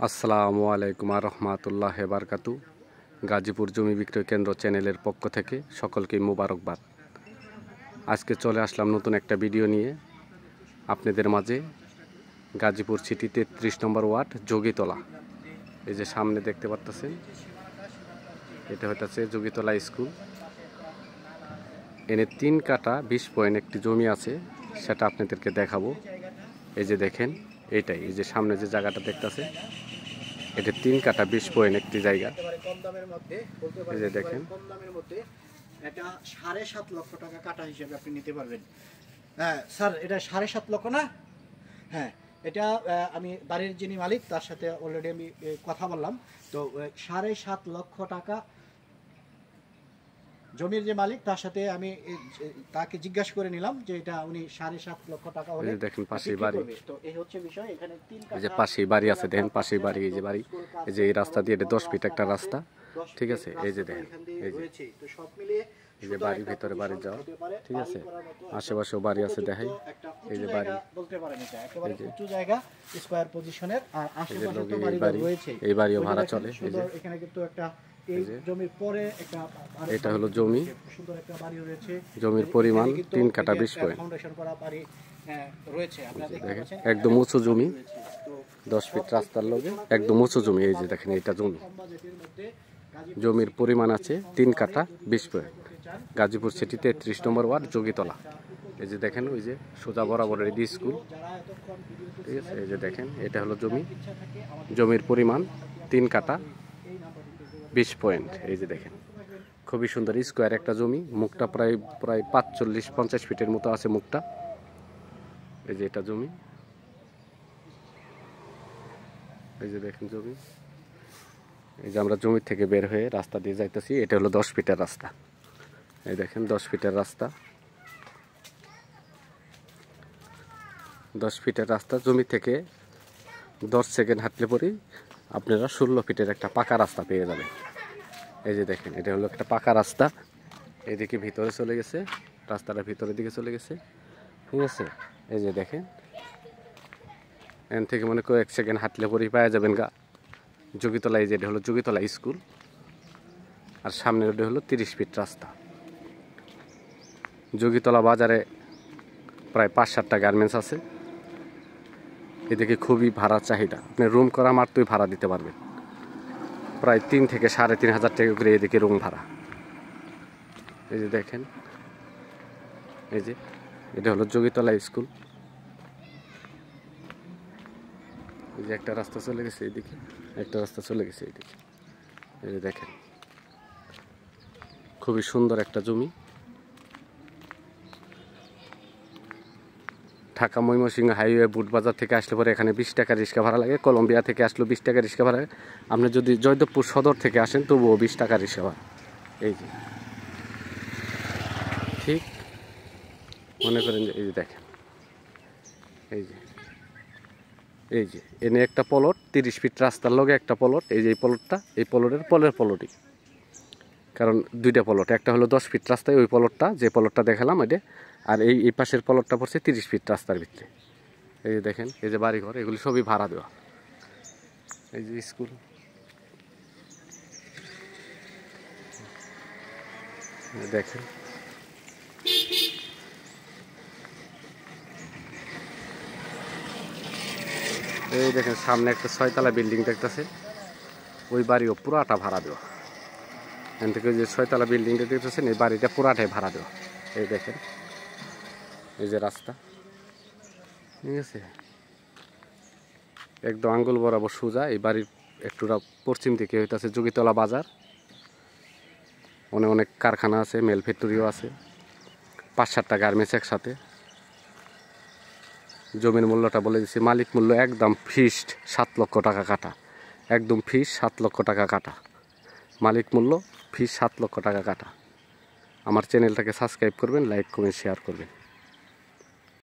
আসসালামু আলাইকুম রহমাতুল্লাহ বারকাতু। গাজীপুর জমি বিক্রয় কেন্দ্র চ্যানেলের পক্ষ থেকে সকলকে মোবারকবাদ। আজকে চলে আসলাম নতুন একটা ভিডিও নিয়ে আপনাদের মাঝে। গাজীপুর সিটি 33 নম্বর ওয়ার্ড যোগীতলা। এই যে সামনে দেখতে পাচ্ছেন, এটা হচ্ছে যোগীতলা স্কুল। এনে 3 কাঠা 20 পয়েন্ট একটি জমি আছে, সেটা আপনাদেরকে দেখাবো। এই যে দেখেন, এইটাই এই যে সামনে যে জায়গাটা দেখতেছে, এটা 3 কাঠা 20 পয়েন্ট একটি জায়গা। কম দামের মধ্যে বলতে পারেন, এই যে দেখেন, কম দামের মধ্যে এটা 7.5 লক্ষ টাকা কাঠা হিসেবে আপনি নিতে পারবেন। হ্যাঁ স্যার, এটা 7.5 লক্ষ না? হ্যাঁ, এটা আমি বাড়ির যিনি মালিক তার সাথে অলরেডি আমি কথা বললাম। তো 7.5 লক্ষ টাকা জমির যে মালিক তার সাথে আমি তাকে জিজ্ঞাসা করে নিলাম যে এটা উনি 7.5 লক্ষ টাকা হলে দেখেন পাশেই বাড়ি। তো এই হচ্ছে বিষয়। এখানে 3 এই যে পাশেই বাড়ি আছে, দেখেন পাশেই বাড়ি। এই যে বাড়ি, এই যে এই রাস্তা দিয়ে, এটা 10 ফিট একটা রাস্তা, ঠিক আছে। এই যে দেখেন, এই যে তো সব মিলিয়ে এই যে বাড়ির ভিতরে বাড়ি যাওয়া, ঠিক আছে। আশেপাশেও বাড়ি আছে, দেখাই। এই যে বাড়ি বলতে পারেন, এটা একেবারে উঁচু জায়গা, স্কয়ার পজিশনের। আর আশেপাশে তো বাড়ি রয়েছে, এই বাড়িও ভাড়া চলে। এই যে এখানে কিন্তু একটা এই জমির পরে একটা এটা হলো জমি, সুন্দর একটা বাড়ি রয়েছে। জমির পরিমাণ 3 কাঠা 20 পয়েন্ট ফাউন্ডেশন করা বাড়ি রয়েছে, আপনারা দেখতে পাচ্ছেন। একদম উঁচু জমি, 10 ফিট রাস্তার লগে একদম উঁচু জমি। এই যে দেখেন, এটা জমি, জমির পরিমাণ আছে 3 কাঠা 20 পয়েন্ট। গাজীপুর সিটি 33 নম্বর ওয়ার্ড যোগীতলা। এই যে দেখেন, ওই যে সোজা বরাবরের এই স্কুল, ঠিক আছে। এই যে দেখেন, এটা হলো জমি, জমির পরিমাণ 3 কাঠা 20 পয়েন্ট। এই যে দেখেন, খুবই সুন্দর স্কোয়ার একটা জমি। মুখটা প্রায় 45-50 ফিটের মতো আছে মুখটা। এই যে এটা জমি, এই যে দেখেন জমি। এই যে আমরা জমি থেকে বের হয়ে রাস্তা দিয়ে যাইতেছি, এটা হলো 10 ফিটের রাস্তা। এই দেখেন 10 ফিটের রাস্তা, 10 ফিটের রাস্তা। জমি থেকে 10 সেকেন্ড হাঁটলে পরেই আপনারা 16 ফিটের একটা পাকা রাস্তা পেয়ে যাবেন। এই যে দেখেন, এটা হলো একটা পাকা রাস্তা। এদিকে ভিতরে চলে গেছে, রাস্তাটা ভিতরের দিকে চলে গেছে, ঠিক আছে। এই যে দেখেন, এখান থেকে মনে করো 1 সেকেন্ড হাঁটলে পরেই পাওয়া যাবেন গা যোগীতলা। এই যে এটা হলো যোগীতলা স্কুল, আর সামনে ওটা হলো 30 ফিট রাস্তা। যোগীতলা বাজারে প্রায় 5-7টা গার্মেন্টস আছে। এদিকে খুবই ভাড়া চাহিদা, আপনি রুম করা মাত্রই ভাড়া দিতে পারবেন। প্রায় 3 থেকে 3,500 টাকা করে এদিকে রুম ভাড়া। এই যে দেখেন, এই যে এটা হলো যোগীতলা স্কুল। এই যে একটা রাস্তা চলে গেছে এইদিকে, একটা রাস্তা চলে গেছে এইদিকে। এই যে দেখেন, খুবই সুন্দর একটা জমি। ঢাকা ময়মনসিংহ হাইওয়ে বুটবাজার থেকে আসলে পরে এখানে 20 টাকা রিক্সা ভাড়া লাগে। কলম্বিয়া থেকে আসলে 20 টাকা রিক্সা ভাড়া। আপনি যদি জয়দেবপুর সদর থেকে আসেন তবুও 20 টাকা রিক্সা ভাড়া। এই যে ঠিক মনে করেন যে এই যে দেখেন, এই যে এই যে এনে একটা প্লট, 30 ফিট রাস্তার লগে একটা প্লট। এই যে এই প্লটটা, এই প্লটের প্লটই, কারণ 2টা প্লট। একটা হলো 10 ফিট রাস্তায়, ওই প্লটটা যে প্লটটা দেখালাম এটা, আর এই পাশের প্লটটা পড়ছে 30 ফিট রাস্তার ভিতরে। এই যে দেখেন, এই যে বাড়িঘর, এগুলি সবই ভাড়া দেওয়া। এই যে স্কুল, দেখেন এই দেখেন সামনে একটা 6তলা বিল্ডিং দেখতেছে, ওই বাড়িও পুরাটা ভাড়া দেওয়া। এখান থেকে যে 6তলা বিল্ডিংটা দেখতেছেন, এই বাড়িটা পুরাটাই ভাড়া দেওয়া। এই দেখেন, এই যে রাস্তা, ঠিক আছে, একদম আঙ্গুল বরাবর সোজা। এই বাড়ির একটুটা পশ্চিম দিকে হইতেছে যোগীতলা বাজার। অনেক কারখানা আছে, মেল ফ্যাক্টরিও আছে, 5-7টা গার্মেন্টস একসাথে। জমির মূল্যটা বলে দিচ্ছি, মালিক মূল্য একদম ফিক্সড 7 লক্ষ টাকা কাটা, একদম ফিক্সড 7 লক্ষ টাকা কাটা। মালিক মূল্য ফিক্সড 7 লক্ষ টাকা কাটা। আমার চ্যানেলটাকে সাবস্ক্রাইব করবেন, লাইক কমেন্ট শেয়ার করবেন।